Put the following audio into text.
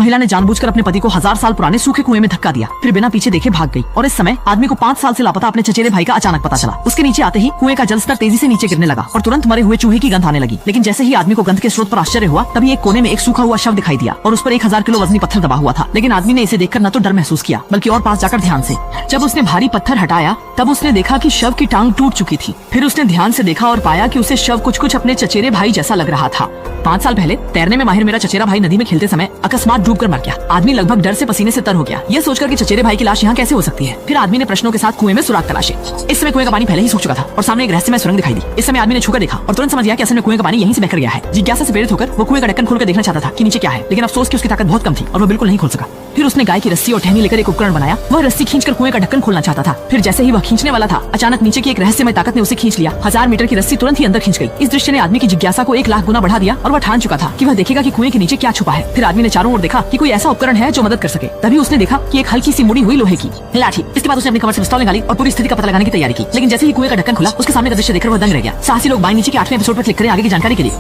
महिला ने जानबूझकर अपने पति को 1000 साल पुराने सूखे कुएं में धक्का दिया, फिर बिना पीछे देखे भाग गई। और इस समय आदमी को 5 साल से लापता अपने चचेरे भाई का अचानक पता चला। उसके नीचे आते ही कुएं का जलस्तर तेजी से नीचे गिरने लगा और तुरंत मरे हुए चूहे की गंध आने लगी। लेकिन जैसे ही आदमी को गंध के स्रोत पर आश्चर्य हुआ, तभी एक कोने में एक सूखा हुआ शव दिखाई दिया और उस पर 1000 किलो वजनी पत्थर दबा हुआ था। लेकिन आदमी ने इसे देखकर न तो डर महसूस किया, बल्कि और पास जाकर ध्यान से जब उसने भारी पत्थर हटाया, तब उसने देखा कि शव की टांग टूट चुकी थी। फिर उसने ध्यान से देखा और पाया कि उसे शव कुछ अपने चचेरे भाई जैसा लग रहा था। 5 साल पहले तैरने में माहिर मेरा चचेरा भाई नदी में खेलते समय अकस्मात डूबकर मर गया। आदमी लगभग डर से पसीने से तर हो गया, यह सोचकर कि चचेरे भाई की लाश यहाँ कैसे हो सकती है। फिर आदमी ने प्रश्नों के साथ कुएं में सुराग तलाशे। इस समय कुएं का पानी पहले ही सूख चुका था और सामने एक रहस्यमय सुरंग दिखाई दी। इस समय आदमी ने छूकर देखा और तुरंत समझ गया कि असल में कुएं का पानी यहीं से बहकर गया है। जिज्ञासा से प्रेरित होकर वो कुएं का ढक्कन खोलकर देखना चाहता था कि नीचे क्या है, लेकिन अफसोस कि उसकी ताकत बहुत कम थी और वो बिल्कुल नहीं खोल सका। फिर उसने गाय की रस्सी और टहनी लेकर एक उपकरण बनाया। वह रस्सी खींचकर कुएं का ढक्कन खोलना चाहता था। फिर जैसे ही वह खींचने वाला था, अचानक नीचे की एक रहस्यमय ताकत ने उसे खींच लिया। 1000 मीटर की रस्सी तुरंत ही अंदर खींच गई। इस दृश्य ने आदमी की जिज्ञासा को 1 लाख गुना बढ़ा दिया और वह ठान चुका था कि वह देखेगा कि कुएं के नीचे क्या छुपा है। फिर आदमी ने चारों ओर देखा कि कोई ऐसा उपकरण है जो मदद कर सके। तभी उसने देखा कि एक हल्की सी मुड़ी हुई लोहे की लाठी। इसके बाद उसने अपनी कमर से पिस्तौल निकाली और पूरी स्थिति का पता लगाने की तैयारी की। लेकिन जैसे ही कुएं का ढक्कन खुला, उसके सामने का दृश्य देखकर वह दंग रह गया। साहसी लोग बाएं नीचे के 8वें एपिसोड पर क्लिक करें आगे की जानकारी के लिए।